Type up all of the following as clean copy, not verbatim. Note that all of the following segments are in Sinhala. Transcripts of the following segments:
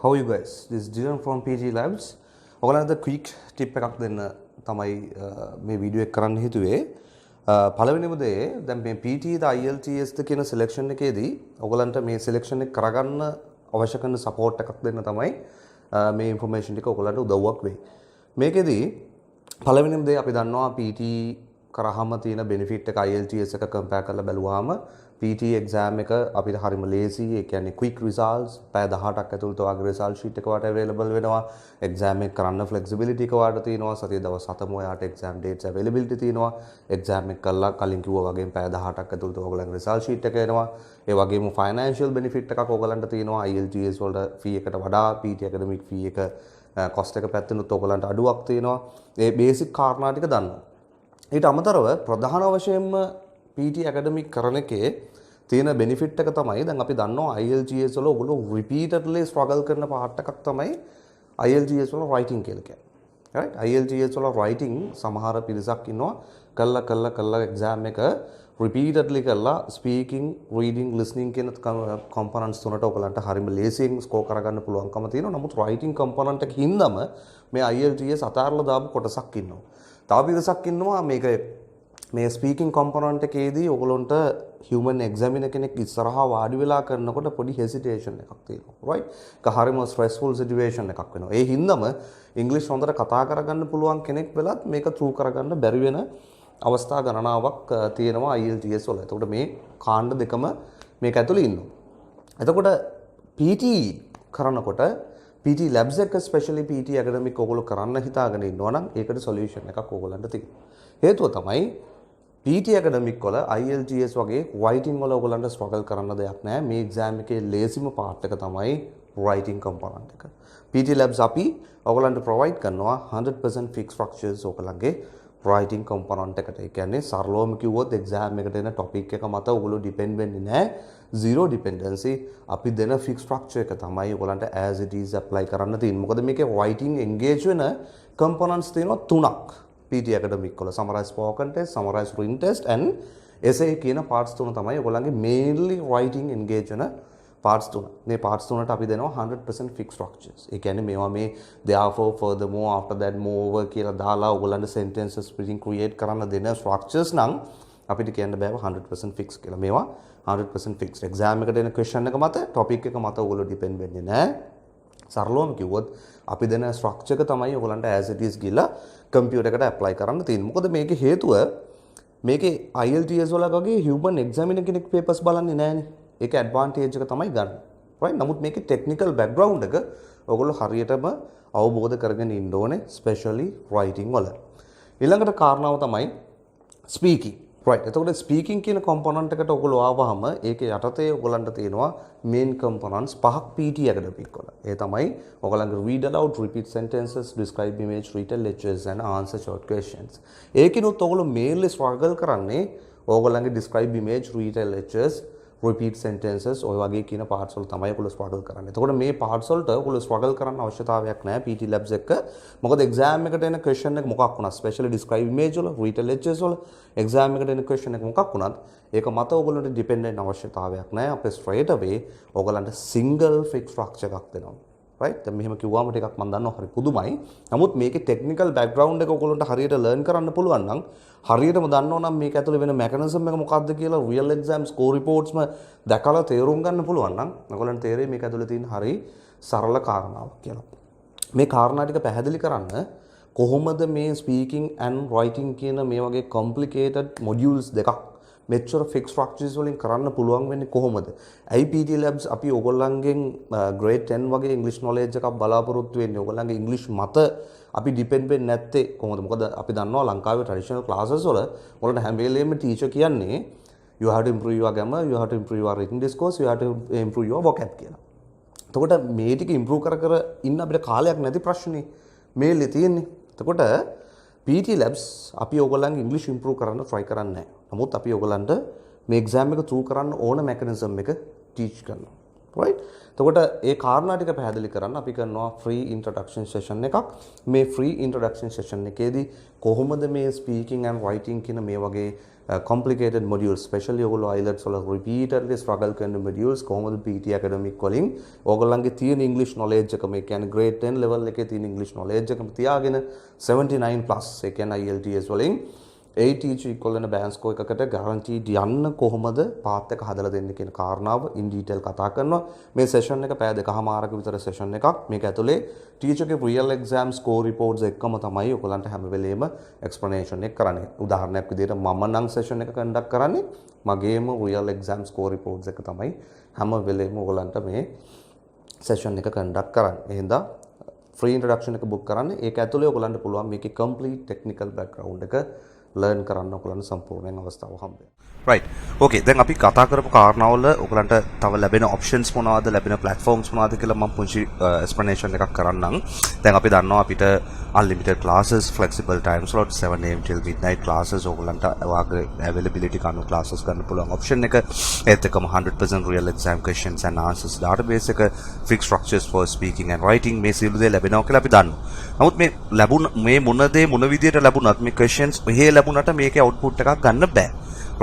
How are you guys? This is Dylan from PG Labs. ඔයගලන්ට quick tip එකක් දෙන්න තමයි මේ වීඩියෝ එක කරන්න හිතුවේ. පළවෙනිම දේ දැන් මේ PT ද IELTS ද කියන selection එකේදී ඔයගලන්ට මේ selection එක කරගන්න අවශ්‍ය කරන support එකක් දෙන්න තමයි මේ information ටික ඔයගලන්ට උදව්වක් වෙයි. මේකෙදී පළවෙනිම දේ අපි දන්නවා PT කරාම තියෙන benefit එක IELTS එක compare කරලා බැලුවාම PT exam එක අපිට හරිම lazy ඒ කියන්නේ quick results පැය 18ක් ඇතුළත වගේ result sheet එක වට available වෙනවා exam එක කරන්න flexibility එක වාට තියෙනවා සතිය දවස් 7ම ඔයාට exam dates availability තියෙනවා exam එක කළා කලින් කිව්වා වගේම පැය 18ක් ඇතුළත ඔයගලගේ result sheet එක එනවා ඒ වගේම financial benefit එකක් ඔයගලන්ට තියෙනවා IELTS වලට fee එකට වඩා PT academic fee එක cost එක පැත්තෙනුත් ඔයගලන්ට අඩුවක් තියෙනවා ඒ basic කාරණා ටික දන්නවා ඊට අමතරව ප්‍රධාන වශයෙන්ම PT academic කරන එකේ තියෙන benefit එක තමයි දැන් අපි දන්නවා IELTS වල ඔයගොල්ලෝ repeatedly struggle කරන part එකක් තමයි IELTS වල writing කියලා කියන්නේ. right IELTS වල writing සමහර පිරිසක් ඉන්නවා කළා exam එක repeatedly කළා speaking reading listening කියන components තුනට ඔයගලන්ට හරියම ලේසියෙන් score කරගන්න පුළුවන්කම තියෙනවා. නමුත් writing component එක හින්දාම මේ IELTS අතාරලා දාපු කොටසක් ඉන්නවා. තව පිරිසක් ඉන්නවා මේක මේ ස්පීකින් කොම්පොනන්ට් එකේදී ඔයගොල්ලන්ට හියුමන් එක්සැමිනර් කෙනෙක් ඉස්සරහා වාඩි වෙලා කරනකොට පොඩි හෙසිටේෂන් එකක් තියෙනවා right ඒක හරියම ස්ට්‍රෙස්ෆුල් සිටුේෂන් එකක් වෙනවා ඒ හින්දාම ඉංග්‍රීසි හොඳට කතා කරගන්න පුළුවන් කෙනෙක් වෙලත් මේක ත්‍රූ කරගන්න බැරි වෙන අවස්ථා ගණනාවක් තියෙනවා IELTS වල. එතකොට මේ කාණ්ඩ දෙකම මේක ඇතුළේ ඉන්නවා. එතකොට PT කරනකොට PT labs එක especially PT academic ඔයගොල්ලෝ කරන්න හිතාගෙන ඉන්නවා නම් ඒකට solution එකක් ඔයගොල්ලන්ට තියෙනවා. හේතුව තමයි PT academic වල IELTS වගේ writing වල ඔයගොල්ලන්ට struggle කරන්න දෙයක් නැහැ. මේ exam එකේ ලේසිම part එක තමයි writing component එක. PT labs අපි ඔයගොල්ලන්ට provide කරනවා 100% fixed structures ඔයගොල්ලන්ගේ writing component එකට. ඒ කියන්නේ සරලවම කිව්වොත් exam එකට එන topic එක මත ඔයගොල්ලෝ depend වෙන්නේ නැහැ. zero dependency අපි දෙන fixed structure එක තමයි ඔයගොල්ලන්ට as it is apply කරන්න තියෙන්නේ. මොකද මේකේ writing engage වෙන components තියෙනවා තුනක්. PT academic වල summarize spoken test, summarize written test and essay කියන parts තුන තමයි ඔයගොල්ලන්ගේ mainly writing engage වෙන parts තුන. මේ parts තුනට අපි දෙනවා 100% fixed structures. ඒ කියන්නේ මේවා මේ therefore furthermore after that moreover කියලා දාලා ඔයගොල්ලන්ට sentences written create කරන්න දෙන structures නම් අපිට කියන්න බෑ 100% fixed කියලා. මේවා 100% fixed. exam එකට එන question එක මත topic එක මත ඔයගොල්ලෝ depend වෙන්නේ නැහැ. සරලවම කිව්වොත් අපි දෙන ස්ට්‍රක්චර් එක තමයි ඔයගලන්ට as it is ගිහලා කම්පියුටර් එකට ඇප්ලයි කරන්න තියෙන්නේ. මොකද මේකේ හේතුව මේකේ IELTS වල වගේ human examiner කෙනෙක් papers බලන්නේ නැහනේ. ඒක advantage එක තමයි ගන්න. right? නමුත් මේකේ technical background එක ඔයගොල්ලෝ හරියටම අවබෝධ කරගෙන ඉන්න ඕනේ especially writing වල. ඊළඟට කාරණාව තමයි speaking. right එතකොට ස්පීකින් කියන කොම්පොනන්ට් එකට ඔයගොල්ලෝ ආවහම ඒකේ යටතේ ඔයගලන්ට තියෙනවා මේන් කොම්පොනන්ට්ස් පහක් PT academic වල. ඒ තමයි ඔයගලන්ගේ read aloud, repeat sentences, describe image, retell lectures and answer short questions. ඒකිනුත් ඔයගොල්ලෝ mainly struggle කරන්නේ ඔයගලන්ගේ describe image, retell lectures, repeat sentences ඔය වගේ කියන parts වල තමයි ඔයගොල්ලෝ struggle කරන්නේ. එතකොට මේ parts වලට ඔයගොල්ලෝ struggle කරන්න අවශ්‍යතාවයක් නැහැ PT labs එක. මොකද exam එකට එන question එක මොකක් වුණත් especially describe image වල, retell lectures වල exam එකට එන question එක මොකක් වුණත් ඒක මත ඔයගොල්ලන්ට depend වෙන්න අවශ්‍යතාවයක් නැහැ. අපේ straight away ඔයගලන්ට single fixed structure එකක් දෙනවා. right දැන් මෙහෙම කිව්වම ටිකක් මම දන්නවා හරි පුදුමයි. නමුත් මේකේ technical background එක ඔයගොල්ලන්ට හරියට learn කරන්න පුළුවන් නම් හරියටම දන්නෝ නම් මේක ඇතුලේ වෙන mechanism එක මොකක්ද කියලා real exam score reportsම දැකලා තේරුම් ගන්න පුළුවන් නම් ඔයගොල්ලන්ට තේරෙයි මේක ඇතුලේ තියෙන හරි සරල කාරණාවක් කියලා. මේ කාරණා ටික පැහැදිලි කරන්න කොහොමද මේ speaking and writing කියන මේ වගේ complicated modules දෙකක් මෙච්චර fixed structures වලින් කරන්න පුළුවන් වෙන්නේ කොහොමද? ඇයි PT labs අපි ඔයගොල්ලන්ගෙන් grade 10 වගේ English knowledge එකක් බලාපොරොත්තු වෙන්නේ? ඔයගොල්ලන්ගේ English මත අපි depend වෙන්නේ නැත්තේ කොහොමද? මොකද අපි දන්නවා ලංකාවේ traditional classes වල ඔයාලට හැම වෙලේම teacher කියන්නේ you have to improve your grammar, you have to improve your written discourse, you have to improve your vocab කියලා. එතකොට මේ ටික improve කර ඉන්න අපිට කාලයක් නැති ප්‍රශ්නේ මේලේ තියෙන්නේ. එතකොට PT labs අපි ඔයගොල්ලන්ගේ English improve කරන්න try කරන්නේ නැහැ. නමුත් අපි ඔයගොල්ලන්ට මේ exam එක through කරන්න ඕන mechanism එක teach කරනවා. right? එතකොට ඒ කාරණා ටික පැහැදිලි කරන්න අපි කරනවා free introduction session එකක්. මේ free introduction session එකේදී කොහොමද මේ speaking and writing කියන මේ වගේ complicated modules, especially ඔයගොල්ලෝ IELTS වල repeatedly struggle කරන modules කොහොමද PT academic වලින් ඔයගොල්ලන්ගේ තියෙන English knowledge එක මේ කියන්නේ grade 10 level එකේ තියෙන English knowledge එකම තියාගෙන 79 plus ඒ කියන්නේ IELTS වලින් 80 equivalent band score එකකට guaranteed යන්න කොහොමද path එක හදලා දෙන්න කියන කාරණාව in detail කතා කරනවා මේ session එක පැය දෙකමාරක විතර session එකක් මේක ඇතුලේ teacher ගේ real exam score reports එක්කම තමයි ඔයගලන්ට හැම වෙලේම explanation එක කරන්නේ උදාහරණයක් විදිහට මම නම් session එක conduct කරන්නේ මගේම real exam score reports එක තමයි හැම වෙලේම ඔයගලන්ට මේ session එක conduct කරන්නේ එහෙනම් free introduction එක book කරන්න ඒක ඇතුලේ ඔයගලන්ට පුළුවන් මේකේ complete technical background එක learn කරන්න ඔයගලන්ට සම්පූර්ණයෙන් අවස්ථාව හම්බ වෙනවා. right. okay. දැන් අපි කතා කරපු කාරණාවල ඔයගලන්ට තව ලැබෙන options මොනවද ලැබෙන platforms මොනවද කියලා මම පුංචි explanation එකක් කරන්නම්. දැන් අපි දන්නවා අපිට unlimited classes, flexible time slot 7 am till midnight classes ඔයගලන්ට ඔයාගේ availability කanu classes ගන්න පුළුවන් option එක. ඒත් එක්කම 100% real exam questions and answers database එක, fixed structures for speaking and writing මේ සියලු දේ ලැබෙනවා කියලා අපි දන්නවා. නමුත් මේ ලැබුණ මේ මොන දේ මොන විදියට ලැබුණත් මේ questions මෙහෙ ලැබුණාට මේකේ output එකක් ගන්න බෑ.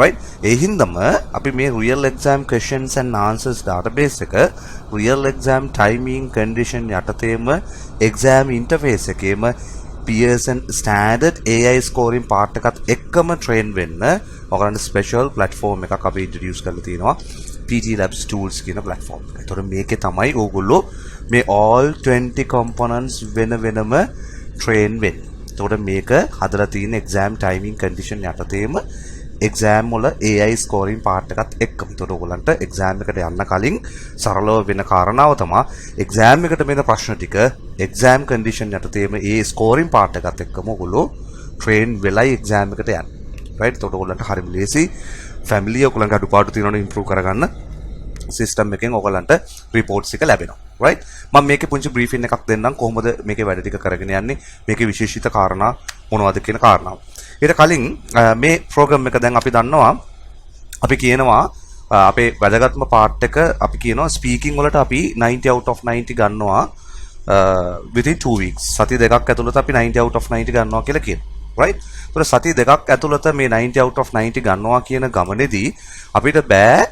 right ඒ හින්දාම අපි මේ real exam questions and answers database එක real exam timing condition යටතේම exam interface එකේම Pearson standard AI scoring part එකත් එක්කම train වෙන්න ඔයගලන්ට special platform එකක් අපි introduce කරලා තියෙනවා PT Labs tools කියන platform එක. ඒතකොට මේකේ තමයි ඕගොල්ලෝ මේ all 20 components වෙන වෙනම train වෙන්නේ. ඒතකොට මේක හදලා තියෙන exam timing condition යටතේම exam වල AI scoring part එකත් එක්කම. ඒතකොට ඔයගලන්ට exam එකට යන්න කලින් සරලව වෙන කාරණාව තමයි exam එකට මෙන්න ප්‍රශ්න ටික exam condition යටතේම ඒ scoring part එකත් එක්කම ඔයගොල්ලෝ train වෙලයි exam එකට යන්නේ. right. ඒතකොට ඔයගලන්ට හරිම ලේසි family ඔයගලන්ට අඩුපාඩු තියෙනවනේ improve කරගන්න system එකෙන් ඔයගලන්ට reports එක ලැබෙනවා. right. මම මේකේ පුංචි briefing එකක් දෙන්නම් කොහොමද මේකේ වැඩ ටික කරගෙන යන්නේ මේකේ විශේෂිත කාරණා මොනවද කියන කාරණාව. ඊට කලින් මේ program එක දැන් අපි දන්නවා අපි කියනවා අපේ වැදගත්ම part එක අපි කියනවා speaking වලට අපි 90 out of 90 ගන්නවා within 2 weeks. සති දෙකක් ඇතුළත අපි 90 out of 90 ගන්නවා කියලා කියනවා. right. ඒතර සති දෙකක් ඇතුළත මේ 90 out of 90 ගන්නවා කියන ගමනේදී අපිට බෑ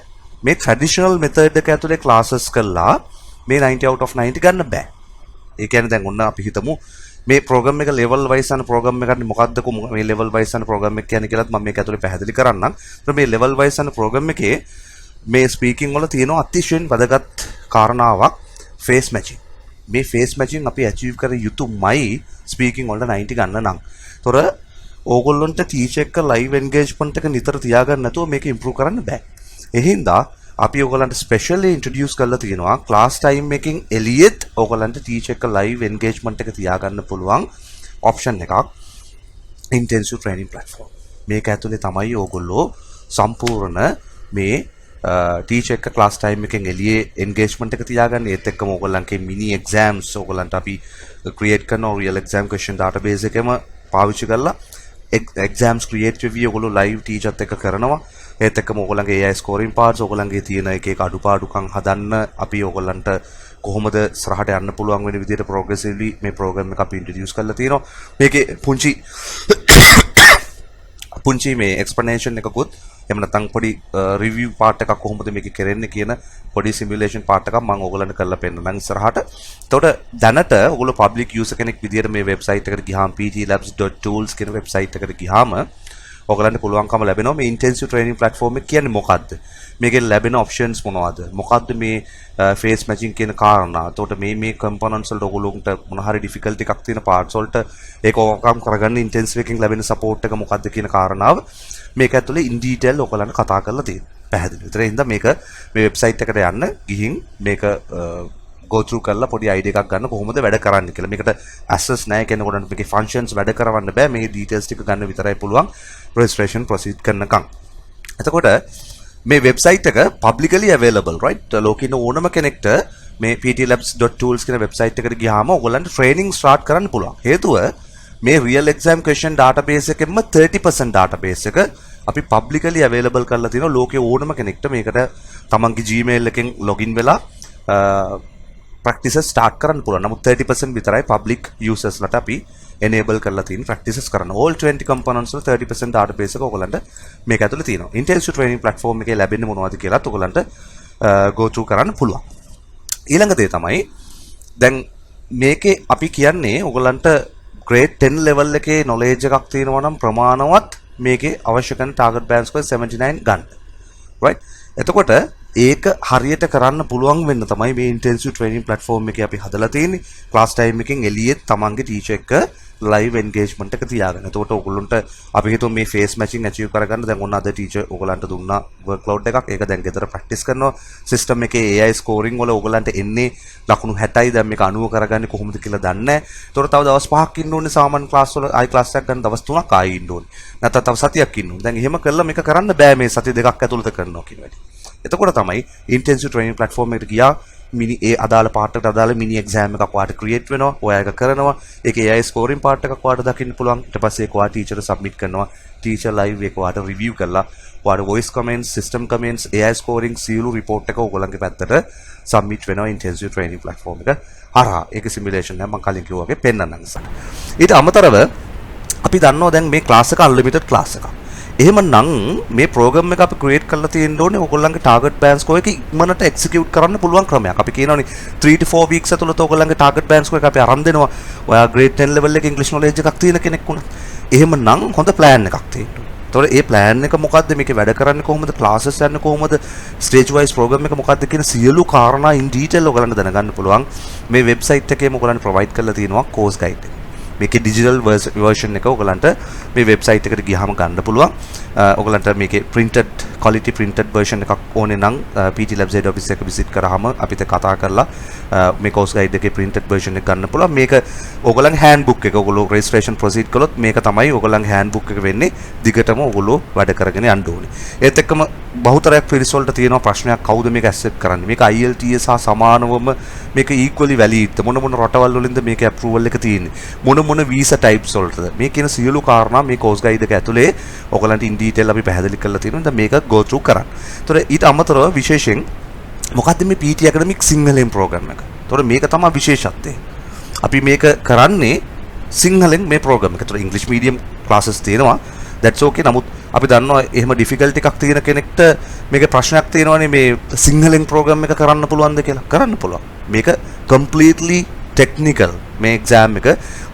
මේ traditional method එක ඇතුලේ classes කළා මේ 90 out of 90 ගන්න බෑ. ඒ කියන්නේ දැන් ඔන්න අපි හිතමු මේ program එක level wise යන program එකක් මොකක්ද මේ level wise යන program එක කියන්නේ කියලාත් මම මේක ඇතුලේ පැහැදිලි කරන්නම්. ඒතර මේ level wise යන program එකේ මේ speaking වල තියෙන අතිශයින් වැදගත් කාරණාවක් face matching. මේ face matching අපි achieve කර යුතුමයි speaking වලට 90 ගන්න නම්. ඒතර ඕගොල්ලන්ට teacher එක live engagement එක නිතර තියාගන්න නැතුව මේක improve කරන්න බෑ. ඒ හින්දා අපි ඔයගලන්ට specially introduce කරලා තියෙනවා class time එකකින් එළියෙත් ඔයගලන්ට teacher එක live engagement එක තියාගන්න පුළුවන් option එකක් intensive training platform. මේක ඇතුලේ තමයි ඔයගොල්ලෝ සම්පූර්ණ මේ teacher එක class time එකකින් එළියේ engagement එක තියාගන්න ඒත් එක්කම ඔයගලන්ගේ mini exams ඔයගලන්ට අපි create කරන real exam question database එකම පාවිච්චි කරලා exams create review ඔයගොල්ලෝ live teacher එක්ක කරනවා. ඒත් එක්කම ඔයගොල්ලන්ගේ AI scoring parts ඔයගොල්ලන්ගේ තියෙන එක එක අඩුපාඩුකම් හදන්න අපි ඔයගොල්ලන්ට කොහොමද ඉස්සරහට යන්න පුළුවන් වෙන විදිහට progressively මේ program එක අපි introduce කරලා තියෙනවා. මේකේ පුංචි මේ explanation එකකුත් එහෙම නැත්නම් පොඩි review part එකක් කොහොමද මේක කරන්නේ කියන පොඩි simulation part එකක් මම ඔයගොල්ලන්ට කරලා පෙන්නනම් ඉස්සරහට. එතකොට දැනට ඔයගොල්ලෝ public user කෙනෙක් විදිහට මේ website එකට ගියාම ptlabs.tools කියන website එකට ගියාම ඔයගලන්ට පුළුවන්කම ලැබෙනවා මේ intensive training platform එක කියන්නේ මොකක්ද? මේකේ ලැබෙන options මොනවද? මොකක්ද මේ face matching කියන කාරණා? එතකොට මේ components වලට ඔයගොල්ලන්ට මොන හරි difficulty එකක් තියෙන parts වලට ඒක overcome කරගන්න intensive එකකින් ලැබෙන support එක මොකක්ද කියන කාරණාව මේක ඇතුලේ in detail ඔයගලන්ට කතා කරලා තියෙනවා. පැහැදිලිද? ඒතර හින්දා මේක මේ website එකට යන්න ගිහින් මේක go through කරලා පොඩි idea එකක් ගන්න කොහොමද වැඩ කරන්නේ කියලා. මේකට access නැහැ කෙනෙකුට මේකේ functions වැඩ කරවන්න බෑ. මේ details ටික ගන්න විතරයි පුළුවන් registration proceed කරනකම්. එතකොට මේ website එක publicly available right. ලෝකේ ඉන්න ඕනම කෙනෙක්ට මේ ptlabs.tools කියන website එකට ගියාම ඔයගොල්ලන්ට training start කරන්න පුළුවන්. හේතුව මේ real exam question database එකෙන්ම 30% database එක අපි publicly available කරලා තියෙනවා ලෝකේ ඕනම කෙනෙක්ට මේකට තමන්ගේ Gmail එකෙන් login වෙලා ප්‍රැක්ටිසස් ස්ටාර්ට් කරන්න පුළුවන්. නමුත් 30% විතරයි public users ලට අපි enable කරලා තියෙන ප්‍රැක්ටිසස් කරන්න. all 20 components වල 30% database එක ඔයගලන්ට මේක ඇතුලේ තියෙනවා. intensive training platform එකේ ලැබෙන්නේ මොනවද කියලාත් ඔයගලන්ට go through කරන්න පුළුවන්. ඊළඟ දේ තමයි දැන් මේකේ අපි කියන්නේ ඔයගලන්ට grade 10 level එකේ knowledge එකක් තියෙනවා නම් ප්‍රමාණවත් මේකේ අවශ්‍ය කරන target band score 79 ගන්න. right? එතකොට ඒක හරියට කරන්න පුළුවන් වෙන්න තමයි මේ intensive training platform එකේ අපි හදලා තියෙන්නේ. class time එකෙන් එළියෙත් තමන්ගේ teacher එක live engagement එක තියාගන්න. එතකොට ඔයගොල්ලන්ට අපි හිතුව මේ face matching achieve කරගන්න දැන් ඔන්න අද teacher ඔයගලන්ට දුන්නා workload එකක්. ඒක දැන් ගෙදර practice කරනවා. system එකේ AI scoring වල ඔයගලන්ට එන්නේ ලකුණු 60යි. දැන් මේක 90 කරගන්නේ කොහොමද කියලා දන්නේ නැහැ. එතකොට තව දවස් 5ක් ඉන්න ඕනේ සාමාන්‍ය class වල. ආයි class එකක් ගන්න දවස් 3ක් ආයි ඉන්න ඕනේ. නැත්නම් තව සතියක් ඉන්න ඕනේ. දැන් එහෙම කළා මේක කරන්න බෑ මේ සති දෙකක් ඇතුළත කරනවා කියන වැඩි. එතකොට තමයි intensive training platform එකට ගියා මිනි ඒ අදාළ පාර්ට් එකට අදාළ මිනි එක්සෑම් එකක් ඔයාලට ක්‍රියේට් වෙනවා. ඔයා ඒක කරනවා. ඒකේ AI ස්කෝරින් පාර්ට් එකක් ඔයාලට දකින්න පුළුවන්. ඊට පස්සේ ඒක ඔයා ටීචර්ට සබ්මිට් කරනවා. ටීචර් ලයිව් ඒක ඔයාලට රිවිව් කරලා ඔයාලට voice comments, system comments, AI scoring සියලු report එක ඔයගොල්ලන්ගේ පැත්තට සබ්මිට් වෙනවා intensive training platform එක හරහා. ඒක සිමුලේෂන් එක මම කලින් කිව්වා වගේ පෙන්නන්නම් ඉස්සරහ. ඊට අමතරව අපි දන්නවා දැන් මේ class එක unlimited class එකක්. එහෙමනම් මේ ප්‍රෝග්‍රෑම් එක අපි ක්‍රියේට් කරලා තියෙන්න ඕනේ ඔයගොල්ලන්ගේ ටාගට් බෑන්ඩ් ස්කෝර් එක ඉක්මනට එක්සිකියුට් කරන්න පුළුවන් ක්‍රමයක්. අපි කියනවානේ 3 to 4 weeks ඇතුළත ඔයගොල්ලන්ගේ ටාගට් බෑන්ඩ් ස්කෝර් එක අපි අරන් දෙනවා. ඔයා grade 10 level එකේ English knowledge එකක් තියෙන කෙනෙක් වුණා. එහෙමනම් හොඳ plan එකක් තියෙන්න ඕනේ. ඒතකොට මේ plan එක මොකද්ද? මේකේ වැඩ කරන්නේ කොහොමද? classes යන්නේ කොහොමද? stage wise program එක මොකද්ද කියන සියලු කාරණා in detail ඔයගොල්ලන්ට දැනගන්න පුළුවන්. මේ website එකේම ඔයගොල්ලන්ට provide කරලා තියෙනවා course guide එක. මේකේ digital version එක ඔයගලන්ට මේ website එකට ගියාම ගන්න පුළුවන්. ඔයගලන්ට මේකේ printed quality printed version එකක් ඕනේ නම් PT Labs head office එක visit කරාම අපිට කතා කරලා මේ course guide එකේ printed version එක ගන්න පුළුවන්. මේක ඔයගලන්ගේ handbook එක ඔයගොල්ලෝ registration proceed කළොත් මේක තමයි ඔයගලන්ගේ handbook එක වෙන්නේ. දිගටම ඔයගොල්ලෝ වැඩ කරගෙන යන්න ඕනේ. ඒත් එක්කම බහුතරයක් පිරිස වලට තියෙන ප්‍රශ්නයක් කවුද මේක accept කරන්නේ? මේක IELTS හා සමානවම මේක equally valid. මොන රටවල් වලින්ද මේක approval එක තියෙන්නේ? මොන visa types වලටද? මේ කියන සියලු කාරණා මේ course guide එක ඇතුලේ ඔයගලන්ට in detail අපි පැහැදිලි කරලා තියෙනවා. දැන් මේක go through කරන්න. ඒතර ඊට අමතරව විශේෂයෙන් මොකද්ද මේ PT academic සිංහලෙන් program එක? ඒතර මේක තමයි විශේෂත්වය. අපි මේක කරන්නේ සිංහලෙන් මේ program එක. ඒතර English medium classes තියෙනවා. that's okay. නමුත් අපි දන්නවා එහෙම difficulty එකක් තියෙන කෙනෙක්ට මේකේ ප්‍රශ්නයක් තියෙනවානේ මේ සිංහලෙන් program එක කරන්න පුළුවන්ද කියලා. කරන්න පුළුවන්. මේක completely technical මේ exam එක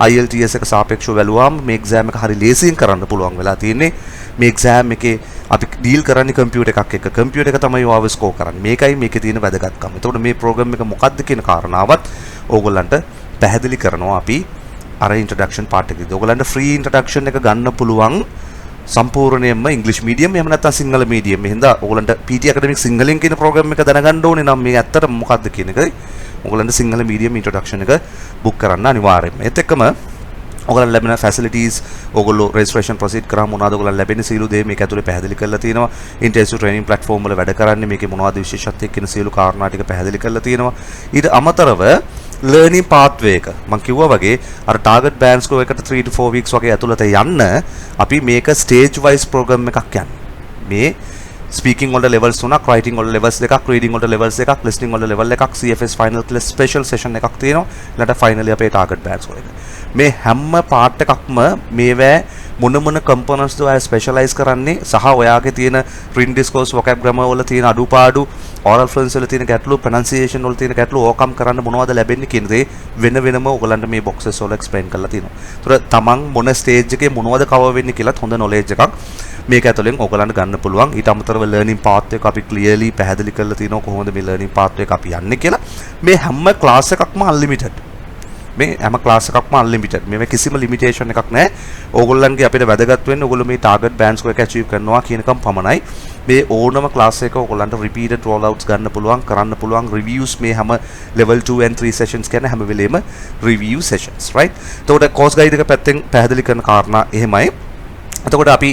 IELTS එක සාපේක්ෂව බැලුවාම මේ exam එක හරි ලේසියෙන් කරන්න පුළුවන් වෙලා තියෙන්නේ. මේ exam එකේ අපි ඩීල් කරන්නේ කම්පියුටර් එකක් එක්ක. කම්පියුටර් එක තමයි ඔයාව ස්කෝර් කරන්නේ. මේකයි මේකේ තියෙන වැදගත්කම. එතකොට මේ ප්‍රෝග්‍රෑම් එක මොකක්ද කියන කාරණාවත් ඕගොල්ලන්ට පැහැදිලි කරනවා අපි අර ඉන්ට්‍රොඩක්ෂන් පාර්ට් එකේදී. ඕගොල්ලන්ට ෆ්‍රී ඉන්ට්‍රොඩක්ෂන් එක ගන්න පුළුවන් සම්පූර්ණයෙන්ම ඉංග්‍රීසි මීඩියම් එහෙම නැත්නම් සිංහල මීඩියම්. එහෙනම් ඕගොල්ලන්ට PT academic සිංහලෙන් කියන ප්‍රෝග්‍රෑම් එක දැනගන්න ඕනේ නම් මේ ඇත්තටම මොකක්ද කියන එකයි ඔයගොල්ලන්ට සිංහල මීඩියම් ඉන්ට්‍රොඩක්ෂන් එක බුක් කරන්න අනිවාර්යයෙන්ම. ඒත් එක්කම ඔයගොල්ලන් ලැබෙන ෆැසිලිටීස් ඔයගොල්ලෝ රෙජිස්ට්‍රේෂන් ප්‍රොසීඩ් කරාම මොනවද ඔයගොල්ලන් ලැබෙන සියලු දේ මේක ඇතුලේ පැහැදිලි කරලා තියෙනවා. ඉන්ටෙන්සිව් ට්‍රේනින් ප්ලැට්ෆෝම් වල වැඩ කරන්නේ මේකේ මොනවද විශේෂත්වය කියන සියලු කාරණා ටික පැහැදිලි කරලා තියෙනවා. ඊට අමතරව ලර්නින් පාත්වේ එක මම කිව්වා වගේ අර ටාගට් බෑන්ඩ් ස්කෝර් එකට 3 to 4 weeks වගේ ඇතුළත යන්න අපි මේක ස්ටේජ් වයිස් ප්‍රෝග්‍රෑම් එකක් යන්නේ. මේ ස්පීකින් වල ලෙවල්ස් තුනක්, රයිටින් වල ලෙවල්ස් දෙකක්, රීඩින් වල ලෙවල්ස් එකක්, ලිස්නින් වල ලෙවල් එකක්, CFS ෆයිනල් කියලා ස්පෙෂල් සෙෂන් එකක් තියෙනවා. ඊළඟට ෆයිනලි අපේ ටාගට් බෑන්ඩ් ස්කෝර් එක. මේ හැම පාර්ට් එකක්ම මේවැ මොන කම්පොනන්ට්ස් ද ඔයා ස්පෙෂලායිස් කරන්නේ සහ ඔයාගේ තියෙන රින් ඩිස්කෝස් වොකැබ් ග්‍රැමර් වල තියෙන අඩුපාඩු, oral fluency වල තියෙන ගැටලු, pronunciation වල තියෙන ගැටලු ඕකම් කරන්න මොනවද ලැබෙන්නේ කියන දේ වෙනම ඔයගලන්ට මේ boxes වල explain කරලා තියෙනවා. ඒතර තමන් මොන stage එකේ මොනවද cover වෙන්නේ කියලාත් හොඳ knowledge එකක් මේක ඇතුලෙන් ඔයගලන්ට ගන්න පුළුවන්. ඊට අමතරව learning path එක අපි clearly පැහැදිලි කරලා තියෙනවා කොහොමද මේ learning path එක අපි යන්නේ කියලා. මේ හැම class එකක්ම unlimited. මේ හැම ක්ලාස් එකක්ම අන්ලිමිටඩ්. මේක කිසිම ලිමිටේෂන් එකක් නැහැ. ඕගොල්ලන්ගේ අපිට වැදගත් වෙන්නේ ඕගොල්ලෝ මේ ටාගට් බෑන්ඩ් ස්කෝර් එක අචීව් කරනවා කියන එකම පමණයි. මේ ඕනම ක්ලාස් එකක ඕගොල්ලන්ට රිපීටඩ් රෝල් අවුට්ස් ගන්න පුළුවන්, කරන්න පුළුවන් රිවිව්ස් මේ හැම level 2 and 3 sessions කියන්නේ හැම වෙලේම review sessions, right? එතකොට course guide එක පැත්තෙන් පැහැදිලි කරන කාරණා එහෙමයි. එතකොට අපි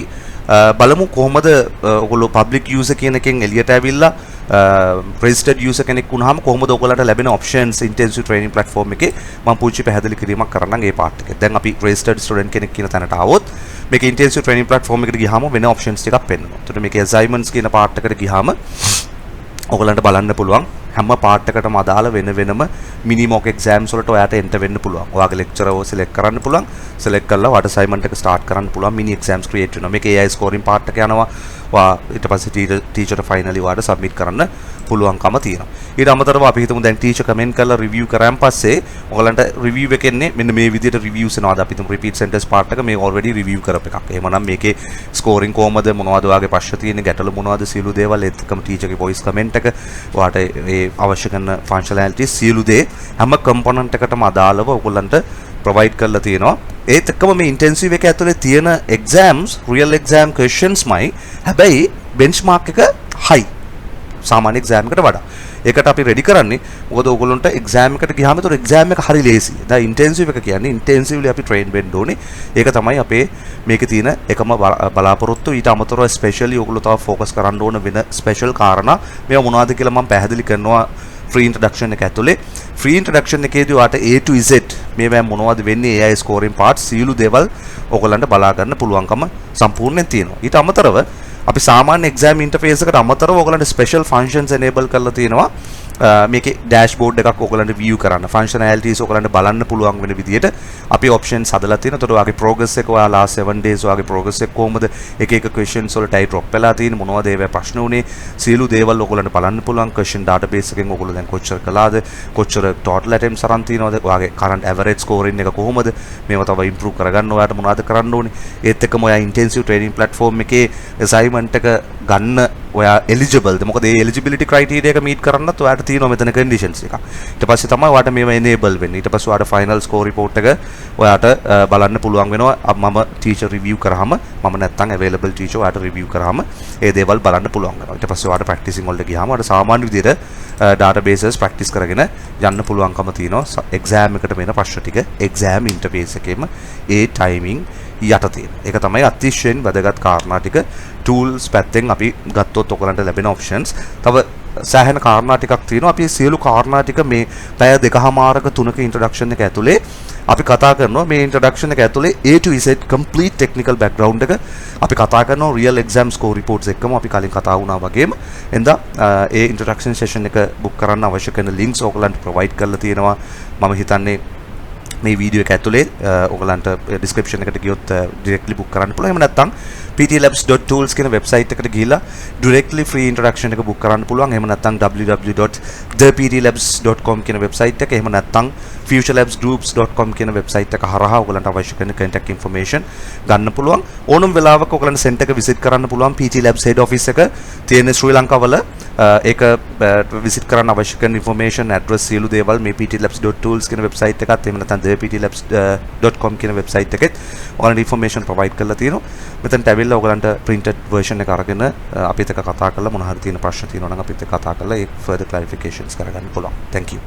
බලමු කොහොමද ඔයගොල්ලෝ public user කියන එකෙන් එළියට ඇවිල්ලා registered user කෙනෙක් වුණාම කොහොමද ඔයගොල්ලන්ට ලැබෙන options intensive training platform එකේ මම පුංචි පැහැදිලි කිරීමක් කරන්නම් ඒ part එකේ. දැන් අපි registered student කෙනෙක් කියන තැනට ආවොත් මේක intensive training platform එකට ගියාම වෙන options ටිකක් පෙන්නනවා. එතකොට මේකේ assignments කියන part එකට ගියාම ඔයගොල්ලන්ට බලන්න පුළුවන් හැම පාර්ට් එකටම අදාළ වෙන වෙනම මිනි මොක් එක්සෑම්ස් වලට ඔයාට එන්ටර් වෙන්න පුළුවන්. ඔයාගේ ලෙක්චර් එක සිලෙක්ට් කරන්න පුළුවන්. සිලෙක්ට් කරලා ඔයාට අසයින්මන්ට් එක ස්ටාර්ට් කරන්න පුළුවන්. මිනි එක්සෑම්ස් ක්‍රියේට් වෙනවා. මේක AI ස්කෝරින් පාර්ට් එක යනවා. ඔයා ඊට පස්සේ ටීචර්ට ෆයිනලි ඔයාට සබ්මිට් කරන්න පුළුවන්කම තියෙනවා. ඊට අමතරව අපි හිතමු දැන් ටීචර් කමෙන්ට් කරලා රිවිව් කරාන් පස්සේ ඔයගලන්ට රිවිව් එක එන්නේ මෙන්න මේ විදිහට රිවිව්ස් එනවා. අපි හිතමු රිපීට් සෙන්ටෙන්ස් පාර්ට් එක මේ ඔල්රෙඩි රිවිව් කරපු එකක්. එහෙමනම් මේකේ ස්කෝරින් කොහමද, මොනවද ඔයාගේ ප්‍රශ්න තියෙන්නේ, ගැටලු මොනවද, සියලු දේවල් ඒත් එක්කම ටීචර්ගේ වොයිස් කමෙන්ට් එක ඔයාට ඒ අවශ්‍ය කරන ෆන්ක්ෂනැලිටිස් සියලු දේ හැම කම්පොනන්ට් එකටම අදාළව ඔයගලන්ට ප්‍රොවයිඩ් කරලා තියෙනවා. ඒත් එක්කම මේ ඉන්ටෙන්සිව් එක ඇතුලේ තියෙන එක්සෑම්ස් රියල් එක්සෑම් ක්වෙස්චන්ස්මයි. හැබැයි බෙන්ච්මාර්ක් එක හයි සාමාන්‍ය එක්සෑම් එකට වඩා. ඒකට අපි රෙඩි කරන්නේ මොකද ඕගොල්ලන්ට එක්සෑම් එකට ගියාම ඒතර එක්සෑම් එක හරි ලේසි. දැන් ඉන්ටෙන්සිව් එක කියන්නේ ඉන්ටෙන්සිව්ලි අපි ට්‍රේන් වෙන්න ඕනේ. ඒක තමයි අපේ මේකේ තියෙන එකම බලාපොරොත්තු. ඊට අමතරව ස්පෙෂලි ඕගොල්ලෝ තව ફોකස් කරන්න ඕන වෙන ස්පෙෂල් කාරණා මේවා මොනවද කියලා මම පැහැදිලි කරනවා ෆ්‍රී ඉන්ට්‍රොඩක්ෂන් එක ඇතුලේ. ෆ්‍රී ඉන්ට්‍රොඩක්ෂන් එකේදී ඔයාට A to Z මේවා මොනවද වෙන්නේ AI ස්කෝරින් පාර්ට් සියලු දේවල් ඔයගොල්ලන්ට බලා ගන්න පුළුවන්කම සම්පූර්ණයෙන් තියෙනවා. ඊට අමතරව අපි සාමාන්‍ය එක්සෑම් ඉන්ටර්ෆේස් එකට අමතරව ඔයගලන්ට ස්පෙෂල් ෆන්ක්ෂන්ස් එනේබල් කරලා තියෙනවා. මේකේ ඩෑෂ්බෝඩ් එකක් ඔයගලන්ට view කරන්න, ෆන්ක්ෂනැලිටිස් ඔයගලන්ට බලන්න පුළුවන් වෙන විදිහට අපි ඔප්ෂන්ස් හදලා තියෙනවා. ඒතකොට ඔයාගේ ප්‍රෝග්‍රස් එක ඔයා last 7 days ඔයාගේ ප්‍රෝග්‍රස් එක කොහොමද, එක එක questions වලටයි drop වෙලා තියෙන්නේ, මොනවද ඒවා ප්‍රශ්න උනේ, සියලු දේවල් ඔයගලන්ට බලන්න පුළුවන්. question database එකෙන් ඔයගොල්ලෝ දැන් කොච්චර කළාද, කොච්චර total attempts අරන් තියෙනවද, ඔයාගේ current average scoring එක කොහොමද, මේව තව improve කරගන්න ඔයාට මොනවද කරන්න ඕනේ. ඒත් එක්කම ඔයා intensive training platform එකේ assignment එක ගන්න ඔයා eligible ද, මොකද ඒ eligibility criteria එක meet කරන්නත් ඔයාට තියෙනවා මෙතන conditions එක. ඊට පස්සේ තමයි ඔයාට මේව enable වෙන්නේ. ඊට පස්සේ ඔයාට final score report එක ඔයාට බලන්න පුළුවන් වෙනවා. මම teacher review කරාම මම නැත්තම් available teacher ඔයාට review කරාම ඒ දේවල් බලන්න පුළුවන් වෙනවා. ඊට පස්සේ ඔයාට practicing වලට ගියාම ඔයාට සාමාන්‍ය විදිහට databases practice කරගෙන යන්න පුළුවන්කම තියෙනවා. exam එකට වෙන ප්‍රශ්න ටික exam interface එකේම ඒ timing යටතේ. ඒක තමයි අතිශයින් වැදගත් කාරණා ටික. tools පැත්තෙන් අපි ගත්තොත් ඔයගලන්ට ලැබෙන options තව සෑහෙන කාරණා ටිකක් තියෙනවා. අපි සියලු කාරණා ටික මේ පැය දෙකමාරක 3ක introduction එක ඇතුලේ අපි කතා කරනවා. මේ introduction එක ඇතුලේ A to Z complete technical background එක අපි කතා කරනවා. real exam score reports එක්කම අපි කලින් කතා වුණා වගේම එඳා ඒ introduction session එක book කරන්න අවශ්‍ය කරන links ඔයගලන්ට provide කරලා තියෙනවා. මම හිතන්නේ මේ වීඩියෝ එක ඇතුලේ ඔයගලන්ට description එකට ගියොත් directly book කරන්න පුළුවන්. එහෙම නැත්නම් ptlabs.tools කියන website එකට ගිහිල්ලා directly free introduction එක book කරන්න පුළුවන්. එහෙම නැත්නම් www.theptlabs.com කියන website එක, එහෙම නැත්නම් futurelabsgroups.com කියන website එක හරහා ඔයගලන්ට අවශ්‍ය කරන contact information ගන්න පුළුවන්. ඕනම වෙලාවක ඔයගලන්ට center එක visit කරන්න පුළුවන්. PT Labs head office එක තියෙන ශ්‍රී ලංකාවල ඒක visit කරන්න අවශ්‍ය කරන information address සියලු දේවල් මේ ptlabs.tools කියන website එකත් එහෙම නැත්නම් theptlabs.com කියන website එකෙත් ඔයගලන්ට information provide කරලා තියෙනවා. මෙතනට ඇවිල්ලා ඔයගලන්ට printed version එක අරගෙන අපිත් එක්ක කතා කරලා මොන හරි තියෙන ප්‍රශ්න තියෙනවා නම් අපිත් එක්ක කතා කරලා ඒ further clarifications කරගන්න පුළුවන්. Thank you.